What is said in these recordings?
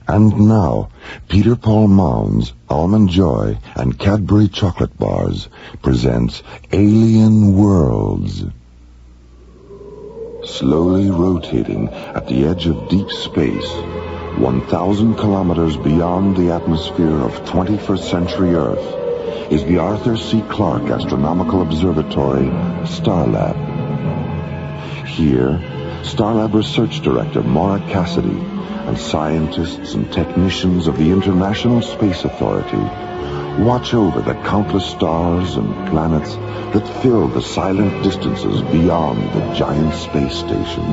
And now, Peter Paul Mounds, Almond Joy, and Cadbury Chocolate Bars presents Alien Worlds. Slowly rotating at the edge of deep space, 1,000 kilometers beyond the atmosphere of 21st century Earth, is the Arthur C. Clarke Astronomical Observatory, Starlab. Here, Starlab Research Director Maura Cassidy and scientists and technicians of the International Space Authority watch over the countless stars and planets that fill the silent distances beyond the giant space station.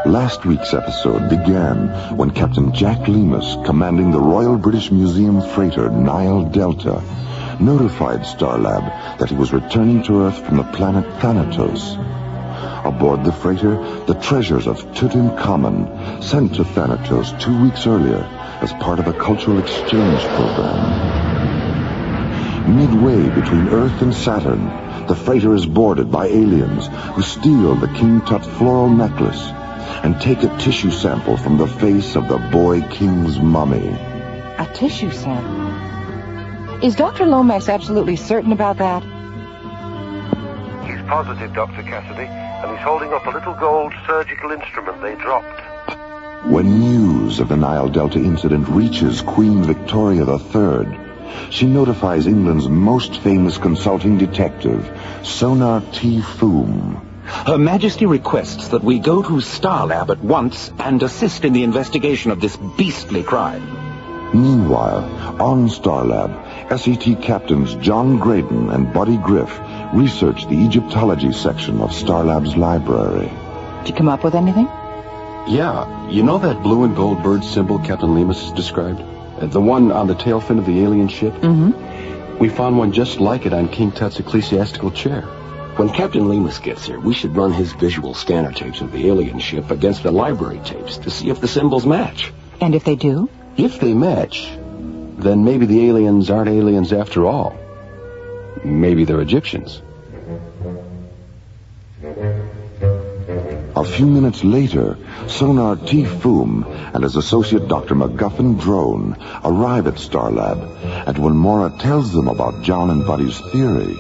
Last week's episode began when Captain Jack Lemus, commanding the Royal British Museum freighter Nile Delta, notified Starlab that he was returning to Earth from the planet Thanatos. Aboard the freighter, the treasures of Tutankhamun, sent to Thanatos 2 weeks earlier as part of a cultural exchange program. Midway between Earth and Saturn, the freighter is boarded by aliens who steal the King Tut floral necklace and take a tissue sample from the face of the boy king's mummy. A tissue sample? Is Dr. Lomax absolutely certain about that? He's positive, Dr. Cassidy, and he's holding up a little gold surgical instrument they dropped. When news of the Nile Delta incident reaches Queen Victoria III, she notifies England's most famous consulting detective, Sonar T. Foom. Her Majesty requests that we go to Starlab at once and assist in the investigation of this beastly crime. Meanwhile, on Starlab, SET captains John Graydon and Buddy Griff research the Egyptology section of Starlab's library. Did you come up with anything? Yeah, you know that blue and gold bird symbol Captain Lemus described? The one on the tail fin of the alien ship? Mm-hmm. We found one just like it on King Tut's ecclesiastical chair. When Captain Lemus gets here, we should run his visual scanner tapes of the alien ship against the library tapes to see if the symbols match. And if they do? If they match, then maybe the aliens aren't aliens after all. Maybe they're Egyptians. A few minutes later, Sonar T. Foom and his associate Dr. McGuffin Drone arrive at Starlab, and when Maura tells them about John and Buddy's theory...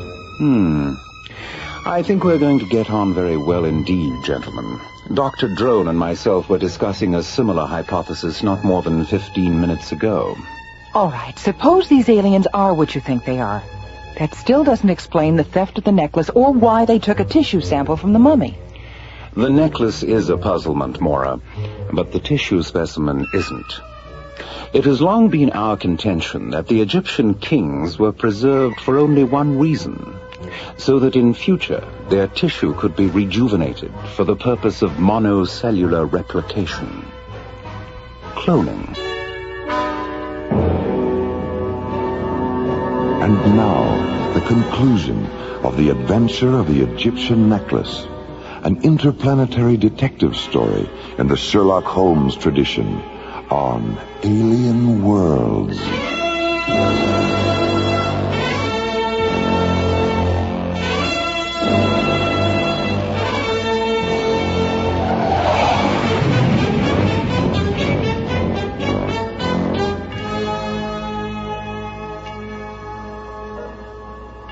I think we're going to get on very well indeed, gentlemen. Dr. Drone and myself were discussing a similar hypothesis not more than 15 minutes ago. All right, suppose these aliens are what you think they are. That still doesn't explain the theft of the necklace or why they took a tissue sample from the mummy. The necklace is a puzzlement, Maura, but the tissue specimen isn't. It has long been our contention that the Egyptian kings were preserved for only one reason, so that in future their tissue could be rejuvenated for the purpose of monocellular replication. Cloning. And now, the conclusion of the adventure of the Egyptian necklace, an interplanetary detective story in the Sherlock Holmes tradition on Alien Worlds.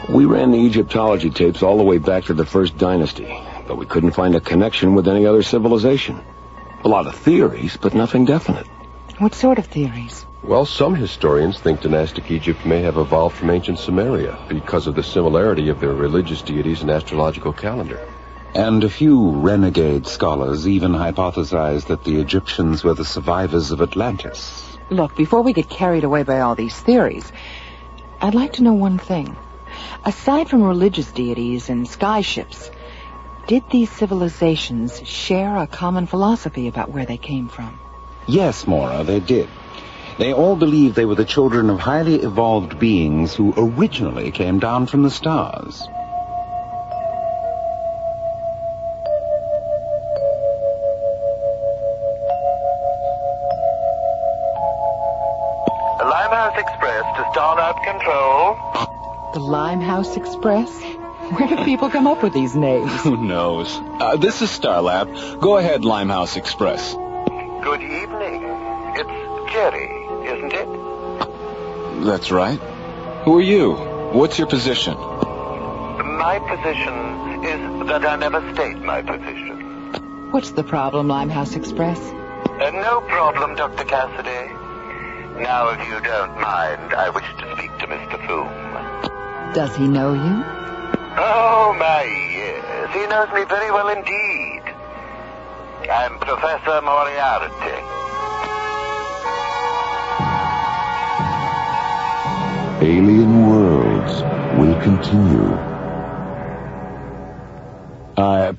We ran the Egyptology tapes all the way back to the First Dynasty, but we couldn't find a connection with any other civilization. A lot of theories, but nothing definite. What sort of theories? Well, some historians think dynastic Egypt may have evolved from ancient Sumeria because of the similarity of their religious deities and astrological calendar. And a few renegade scholars even hypothesized that the Egyptians were the survivors of Atlantis. Look, before we get carried away by all these theories, I'd like to know one thing. Aside from religious deities and sky ships, did these civilizations share a common philosophy about where they came from? Yes, Maura, they did. They all believed they were the children of highly evolved beings who originally came down from the stars. The Limehouse Express to Starlab Control. The Limehouse Express? Where do people come up with these names? Who knows? This is Starlab. Go ahead, Limehouse Express. Good evening. It's Jerry, isn't it? That's right. Who are you? What's your position? My position is that I never state my position. What's the problem, Limehouse Express? No problem, Dr. Cassidy. Now, if you don't mind, I wish to speak to Mr. Foom. Does he know you? Oh, my, yes. He knows me very well indeed. I'm Professor Moriarty. Alien Worlds will continue.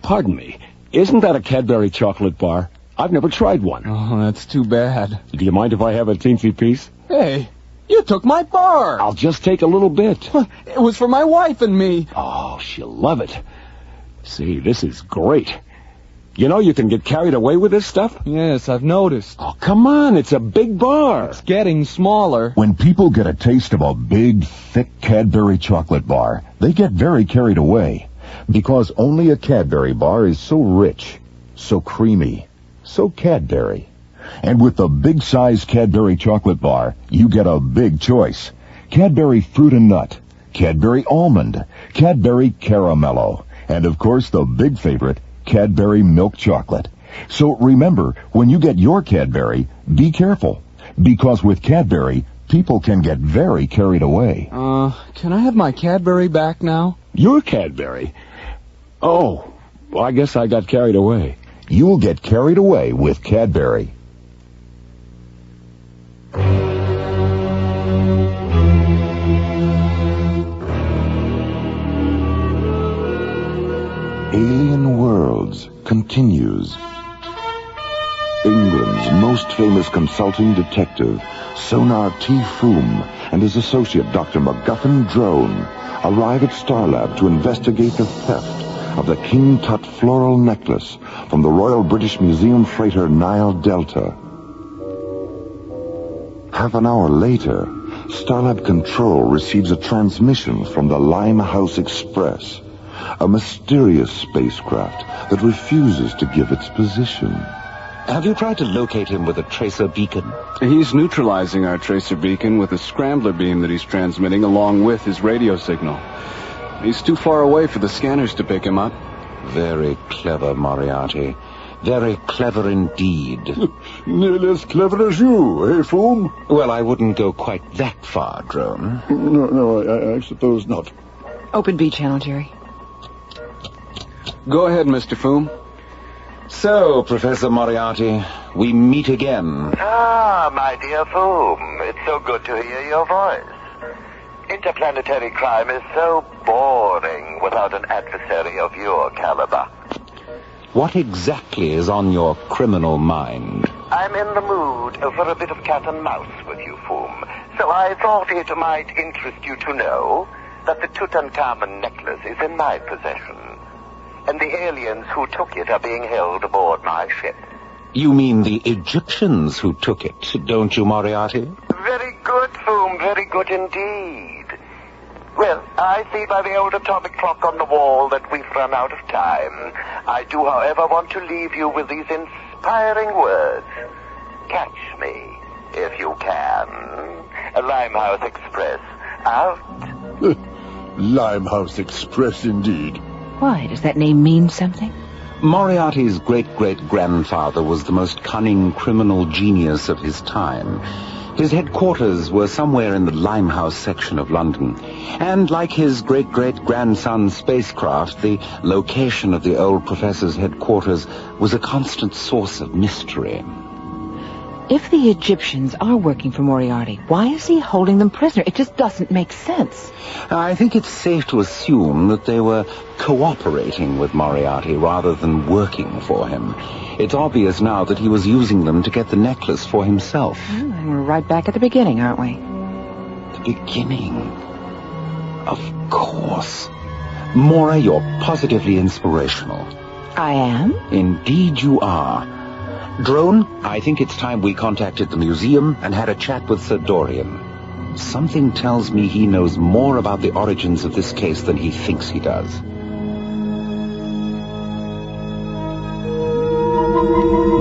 Pardon me. Isn't that a Cadbury chocolate bar? I've never tried one. Oh, that's too bad. Do you mind if I have a teensy piece? Hey, you took my bar. I'll just take a little bit. It was for my wife and me. Oh, she'll love it. See, this is great. You know you can get carried away with this stuff? Yes, I've noticed. Oh, come on. It's a big bar. It's getting smaller. When people get a taste of a big, thick Cadbury chocolate bar, they get very carried away. Because only a Cadbury bar is so rich, so creamy, so Cadbury. And with the big-size Cadbury chocolate bar, you get a big choice. Cadbury Fruit and Nut, Cadbury Almond, Cadbury Caramello, and of course the big favorite, Cadbury Milk Chocolate. So remember, when you get your Cadbury, be careful. Because with Cadbury, people can get very carried away. Can I have my Cadbury back now? Your Cadbury? Oh, well, I guess I got carried away. You'll get carried away with Cadbury. Alien Worlds continues. England's most famous consulting detective, Sonar T. Foom, and his associate, Dr. MacGuffin Drone, arrive at Starlab to investigate the theft of the King Tut floral necklace from the Royal British Museum freighter Nile Delta. Half an hour later, Starlab Control receives a transmission from the Limehouse Express, a mysterious spacecraft that refuses to give its position. Have you tried to locate him with a tracer beacon? He's neutralizing our tracer beacon with a scrambler beam that he's transmitting along with his radio signal. He's too far away for the scanners to pick him up. Very clever, Moriarty. Very clever indeed. Nearly as clever as you, eh, Foom? Well, I wouldn't go quite that far, Drone. No, I suppose not. Open B channel, Jerry. Go ahead, Mr. Foom. So, Professor Moriarty, we meet again. Ah, my dear Foom, it's so good to hear your voice. Interplanetary crime is so boring without an adversary of your caliber. What exactly is on your criminal mind? I'm in the mood for a bit of cat and mouse with you, Foom. So I thought it might interest you to know that the Tutankhamun necklace is in my possession. And the aliens who took it are being held aboard my ship. You mean the Egyptians who took it, don't you, Moriarty? Very good, Foom, very good indeed. Well, I see by the old atomic clock on the wall that we've run out of time. I do, however, want to leave you with these inspiring words. Catch me, if you can. Limehouse Express, out. Limehouse Express, indeed. Why? Does that name mean something? Moriarty's great-great-grandfather was the most cunning criminal genius of his time. His headquarters were somewhere in the Limehouse section of London. And like his great-great-grandson's spacecraft, the location of the old professor's headquarters was a constant source of mystery. If the Egyptians are working for Moriarty, why is he holding them prisoner? It just doesn't make sense. I think it's safe to assume that they were cooperating with Moriarty rather than working for him. It's obvious now that he was using them to get the necklace for himself. And we're right back at the beginning, aren't we? The beginning. Of course. Mora, you're positively inspirational. I am? Indeed you are. Drone, I think it's time we contacted the museum and had a chat with Sir Dorian. Something tells me he knows more about the origins of this case than he thinks he does.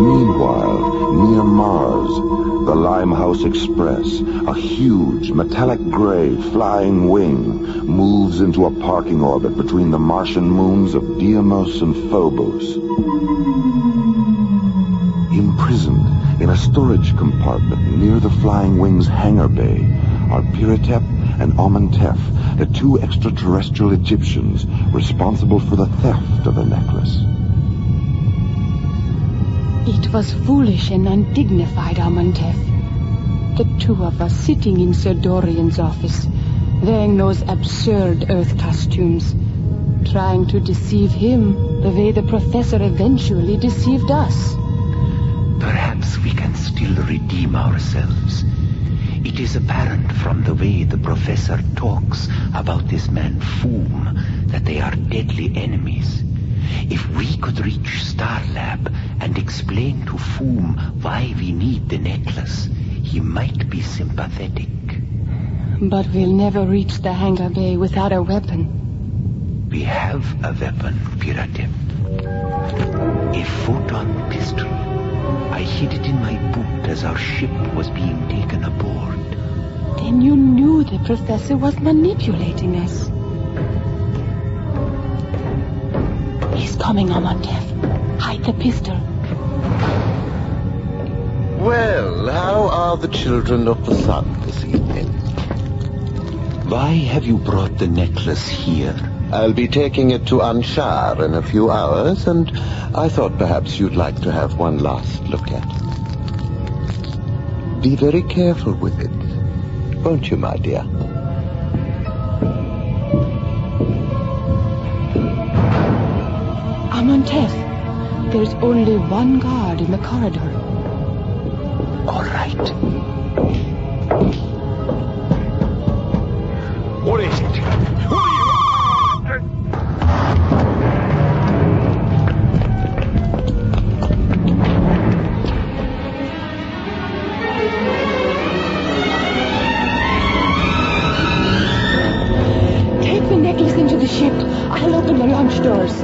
Meanwhile, near Mars, the Limehouse Express, a huge metallic gray flying wing, moves into a parking orbit between the Martian moons of Deimos and Phobos. Imprisoned in a storage compartment near the flying wing's hangar bay are Piratep and Amenhotep, the two extraterrestrial Egyptians responsible for the theft of the necklace. It was foolish and undignified, Amenhotep. The two of us sitting in Sir Dorian's office, wearing those absurd Earth costumes, trying to deceive him the way the professor eventually deceived us. Perhaps we can still redeem ourselves. It is apparent from the way the professor talks about this man Foom that they are deadly enemies. If we could reach Starlab and explain to Foom why we need the necklace, he might be sympathetic. But we'll never reach the hangar bay without a weapon. We have a weapon, Piratep. A photon pistol. I hid it in my boot as our ship was being taken aboard. Then you knew the professor was manipulating us. He's coming, Amenhotep. Hide the pistol. Well, how are the children of the sun this evening? Why have you brought the necklace here? I'll be taking it to Anshar in a few hours, and I thought perhaps you'd like to have one last look at it. Be very careful with it, won't you, my dear? Amenhotep, there's only one guard in the corridor. All right. What is it? Take the necklace into the ship. I'll open the launch doors.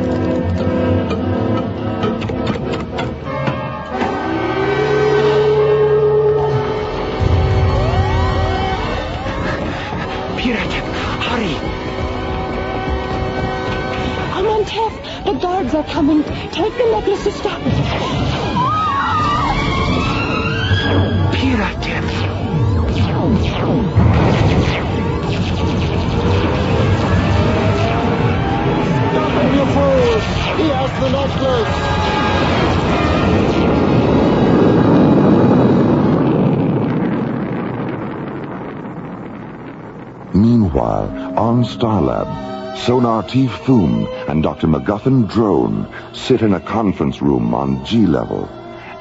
The guards are coming. Take the necklace to stop it. Piratep! Stop him, you fools! He has the necklace! Meanwhile, on Starlab, Sonar T. Foom and Dr. MacGuffin Drone sit in a conference room on G-level,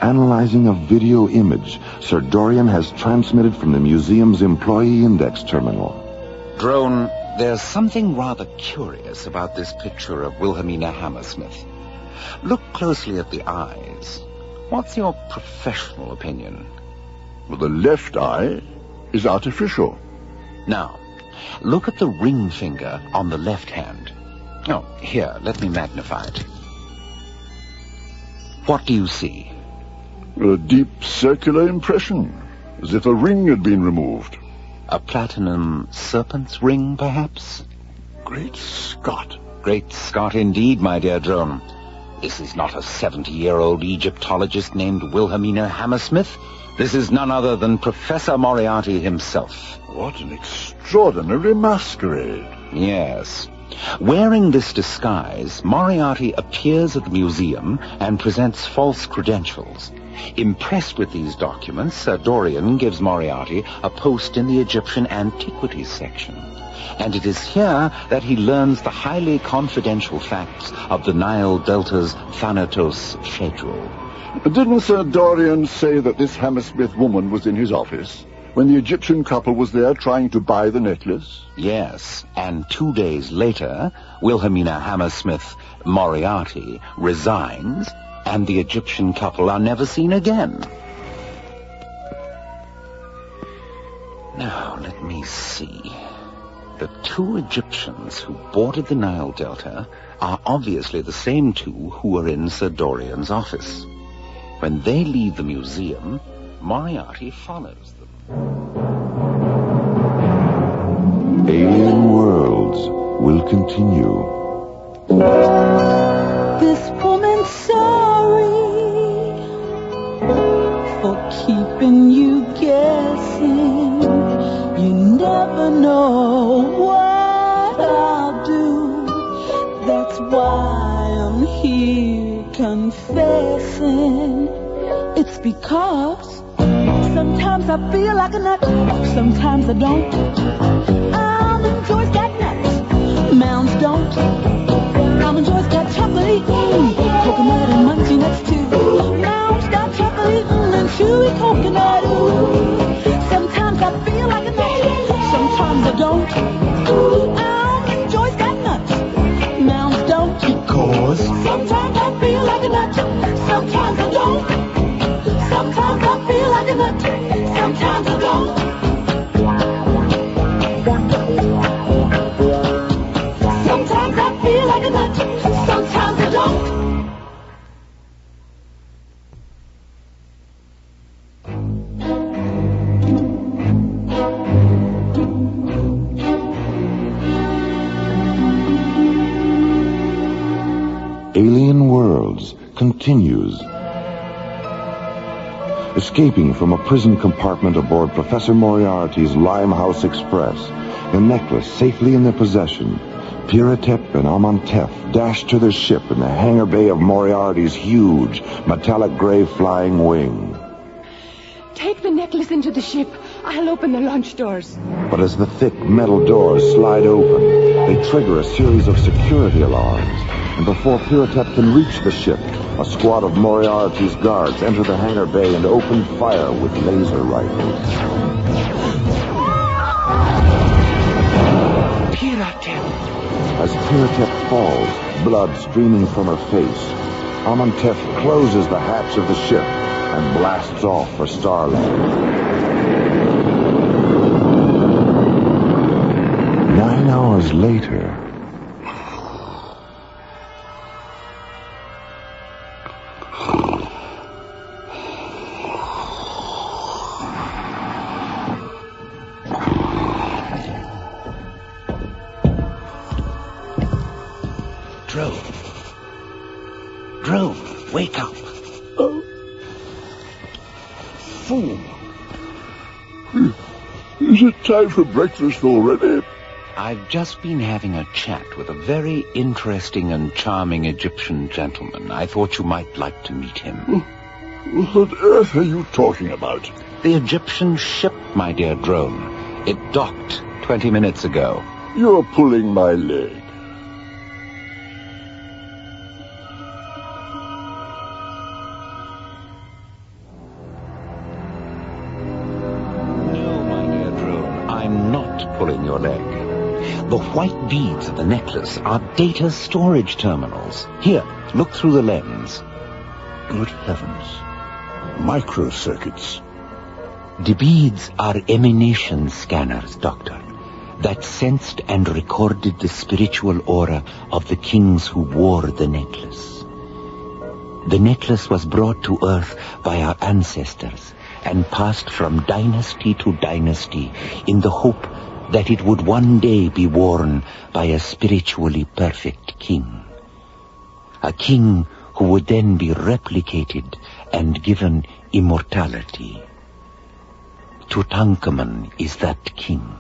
analyzing a video image Sir Dorian has transmitted from the museum's employee index terminal. Drone, there's something rather curious about this picture of Wilhelmina Hammersmith. Look closely at the eyes. What's your professional opinion? Well, the left eye is artificial. Now, look at the ring finger on the left hand. Oh, here, let me magnify it. What do you see? A deep circular impression, as if a ring had been removed. A platinum serpent's ring, perhaps? Great Scott. Great Scott indeed, my dear Drone. This is not a 70-year-old Egyptologist named Wilhelmina Hammersmith. This is none other than Professor Moriarty himself. What an extraordinary masquerade. Yes. Wearing this disguise, Moriarty appears at the museum and presents false credentials. Impressed with these documents, Sir Dorian gives Moriarty a post in the Egyptian Antiquities section. And it is here that he learns the highly confidential facts of the Nile Delta's Thanatos schedule. Didn't Sir Dorian say that this Hammersmith woman was in his office when the Egyptian couple was there trying to buy the necklace? Yes, and 2 days later, Wilhelmina Hammersmith Moriarty resigns, and the Egyptian couple are never seen again. Now, let me I see. The two Egyptians who boarded the Nile Delta are obviously the same two who were in Sir Dorian's office. When they leave the museum, Moriarty follows them. Alien Worlds will continue. This woman's sorry for keeping you guessing. You never know what I'll do. That's why I'm here confessing. It's because sometimes I feel like a nut, sometimes I don't. Almond Joy's got nuts, Mounds don't. Almond Joy's got chocolate, coconut and munchy nuts too. Mounds got chocolate and chewy coconut. Sometimes I feel like a nut, sometimes I don't. Almond Joy's got nuts, Mounds don't. Because sometimes I feel like a nut, sometimes I don't. Sometimes I feel like a nut, sometimes I don't. Sometimes I feel like a nut, sometimes I don't. Alien Worlds continues. Escaping from a prison compartment aboard Professor Moriarty's Limehouse Express, the necklace safely in their possession, Piratep and Amantef dashed to their ship in the hangar bay of Moriarty's huge, metallic gray flying wing. Take the necklace into the ship. I'll open the launch doors. But as the thick metal doors slide open, they trigger a series of security alarms. And before Piratep can reach the ship, a squad of Moriarty's guards enter the hangar bay and open fire with laser rifles. Piratep! As Piratep falls, blood streaming from her face, Amantef closes the hatch of the ship and blasts off for Starland. 9 hours later... Drone, wake up. Fool. Is it time for breakfast already? I've just been having a chat with a very interesting and charming Egyptian gentleman. I thought you might like to meet him. What on earth are you talking about? The Egyptian ship, my dear Drone. It docked 20 minutes ago. You're pulling my leg. Pulling your leg. The white beads of the necklace are data storage terminals. Here, look through the lens. Good heavens. Microcircuits. The beads are emanation scanners, Doctor, that sensed and recorded the spiritual aura of the kings who wore the necklace. The necklace was brought to Earth by our ancestors and passed from dynasty to dynasty in the hope that it would one day be worn by a spiritually perfect king. A king who would then be replicated and given immortality. Tutankhamun is that king.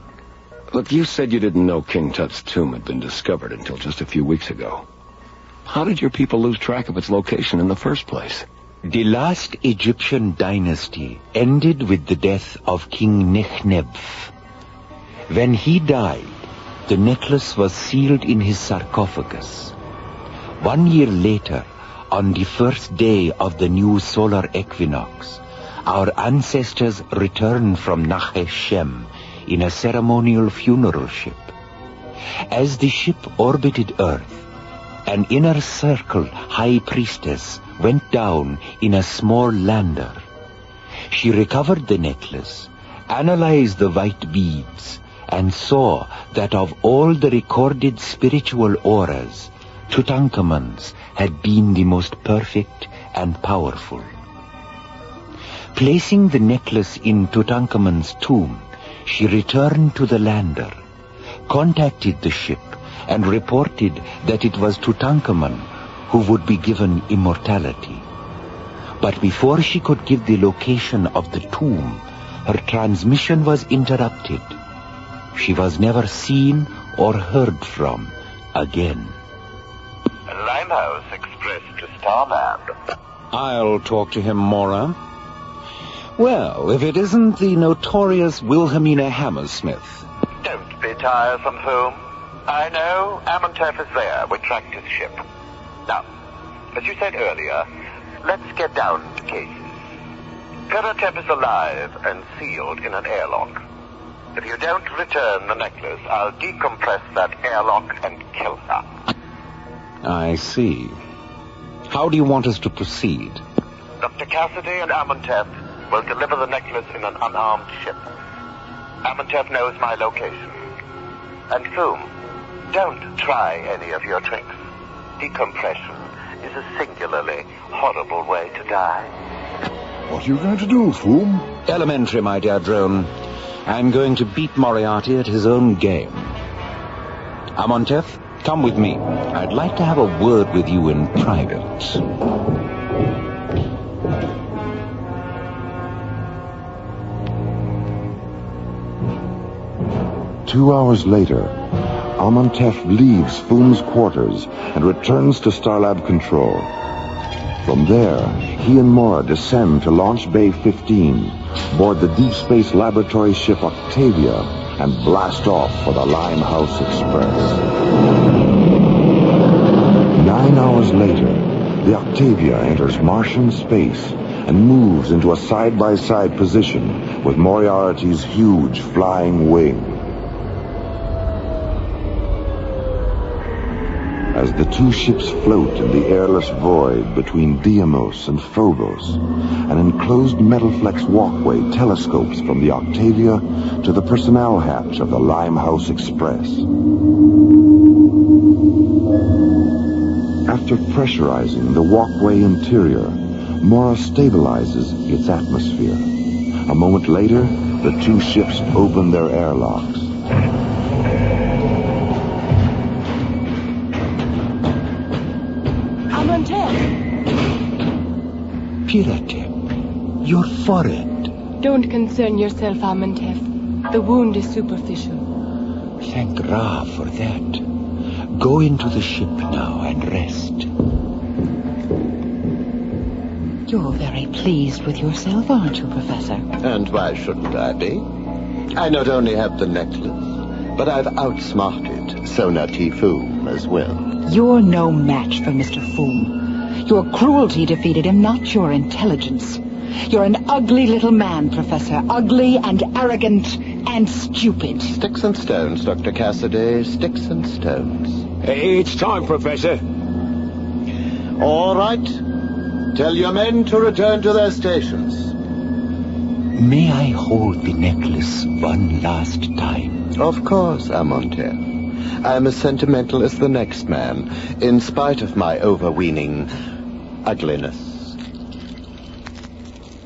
Look, you said you didn't know King Tut's tomb had been discovered until just a few weeks ago. How did your people lose track of its location in the first place? The last Egyptian dynasty ended with the death of King Nechnebf. When he died, the necklace was sealed in his sarcophagus. 1 year later, on the first day of the new solar equinox, our ancestors returned from Nachesh Shem in a ceremonial funeral ship. As the ship orbited Earth, an inner circle high priestess went down in a small lander. She recovered the necklace, analyzed the white beads, and saw that of all the recorded spiritual auras, Tutankhamun's had been the most perfect and powerful. Placing the necklace in Tutankhamun's tomb, she returned to the lander, contacted the ship, and reported that it was Tutankhamun who would be given immortality. But before she could give the location of the tomb, her transmission was interrupted. She was never seen or heard from again. Limehouse Express to Starlab. I'll talk to him, Mora. Well, if it isn't the notorious Wilhelmina Hammersmith. Don't be tiresome, Foom. I know Amantef is there. We tracked his ship. Now, as you said earlier, let's get down to cases. Peratep is alive and sealed in an airlock. If you don't return the necklace, I'll decompress that airlock and kill her. I see. How do you want us to proceed? Dr. Cassidy and Amantef will deliver the necklace in an unarmed ship. Amantef knows my location. And Foom, don't try any of your tricks. Decompression is a singularly horrible way to die. What are you going to do, Foom? Elementary, my dear drone. I'm going to beat Moriarty at his own game. Amantef, come with me. I'd like to have a word with you in private. 2 hours later, Amantef leaves Foom's quarters and returns to Starlab Control. From there, he and Mora descend to Launch Bay 15, board the Deep Space Laboratory ship Octavia, and blast off for the Limehouse Express. 9 hours later, the Octavia enters Martian space and moves into a side-by-side position with Moriarty's huge flying wing. As the two ships float in the airless void between Deimos and Phobos, an enclosed metal-flex walkway telescopes from the Octavia to the personnel hatch of the Limehouse Express. After pressurizing the walkway interior, Mora stabilizes its atmosphere. A moment later, the two ships open their airlocks. Peratep, your forehead. Don't concern yourself, Amantef. The wound is superficial. Thank Ra for that. Go into the ship now and rest. You're very pleased with yourself, aren't you, Professor? And why shouldn't I be? I not only have the necklace, but I've outsmarted Sona T. Foom as well. You're no match for Mr. Foom. Your cruelty defeated him, not your intelligence. You're an ugly little man, Professor. Ugly and arrogant and stupid. Sticks and stones, Dr. Cassidy. Sticks and stones. It's time, Professor. All right. Tell your men to return to their stations. May I hold the necklace one last time? Of course, Amantef. I'm as sentimental as the next man, in spite of my overweening ugliness.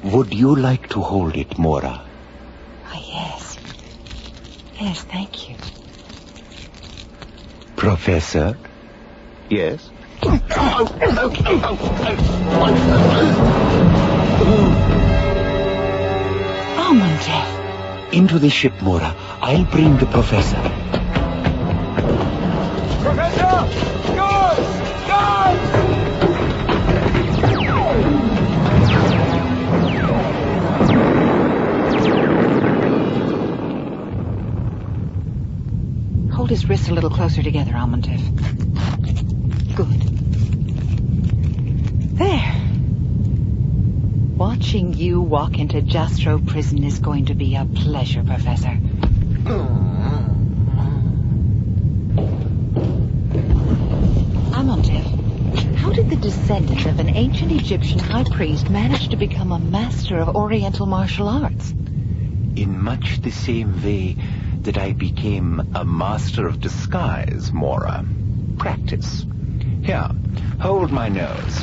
Would you like to hold it, Mora? Yes. Yes, thank you. Professor? Yes? Amantef. Into the ship, Mora. I'll bring the professor. Professor! Guards! Guards! Hold his wrists a little closer together, Amantef. Good. There. Watching you walk into Jastro prison is going to be a pleasure, Professor. Amantef, how did the descendant of an ancient Egyptian high priest manage to become a master of Oriental martial arts? In much the same way that I became a master of disguise, Mora. Practice. Here, hold my nose.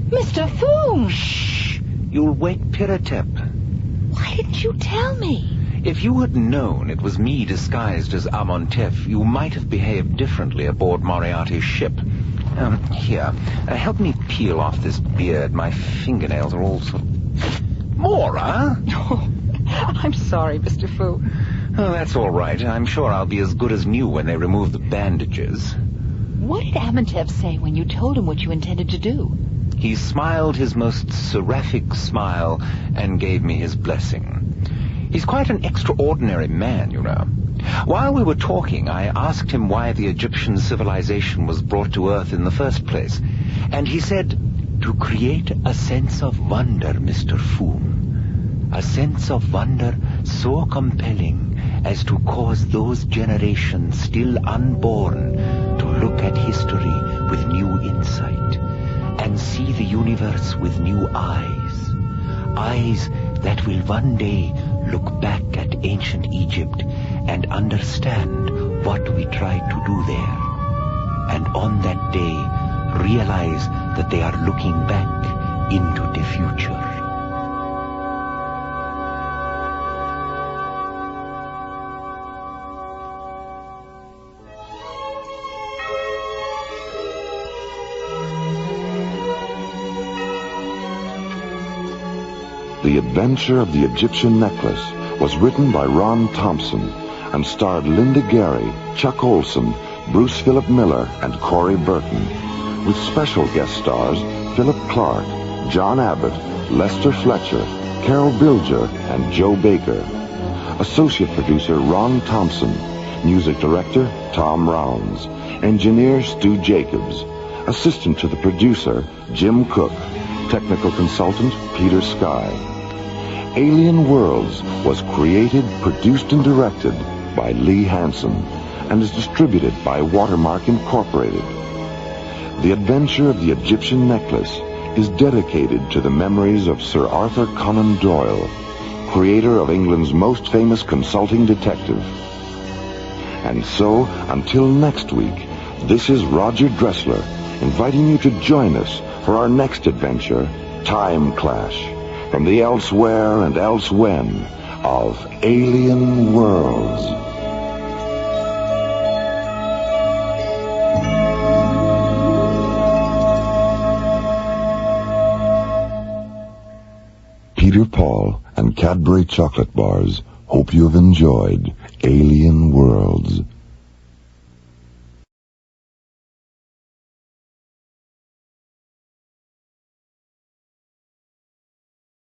Mr. Foom! Shh! You'll wake Piratep. Why didn't you tell me? If you had known it was me disguised as Amontef, you might have behaved differently aboard Moriarty's ship. Here, help me peel off this beard. My fingernails are all sort of... Mora? Oh, I'm sorry, Mr. Fu. Oh, that's all right. I'm sure I'll be as good as new when they remove the bandages. What did Amontef say when you told him what you intended to do? He smiled his most seraphic smile and gave me his blessing. He's quite an extraordinary man, you know. While we were talking, I asked him why the Egyptian civilization was brought to Earth in the first place. And he said, "To create a sense of wonder, Mr. Foom. A sense of wonder so compelling as to cause those generations still unborn to look at history with new insight and see the universe with new eyes. Eyes that will one day look back at ancient Egypt and understand what we tried to do there. And on that day, realize that they are looking back into the future." The Adventure of the Egyptian Necklace was written by Ron Thompson and starred Linda Gary, Chuck Olson, Bruce Philip Miller, and Corey Burton, with special guest stars Philip Clark, John Abbott, Lester Fletcher, Carol Bilger, and Joe Baker. Associate producer Ron Thompson, music director Tom Rounds, engineer Stu Jacobs, assistant to the producer Jim Cook, technical consultant Peter Sky. Alien Worlds was created, produced, and directed by Lee Hansen and is distributed by Watermark Incorporated. The Adventure of the Egyptian Necklace is dedicated to the memories of Sir Arthur Conan Doyle, creator of England's most famous consulting detective. And so, until next week, this is Roger Dressler inviting you to join us for our next adventure, Time Clash, from the elsewhere and elsewhen of Alien Worlds. Peter Paul and Cadbury Chocolate Bars hope you have enjoyed Alien Worlds.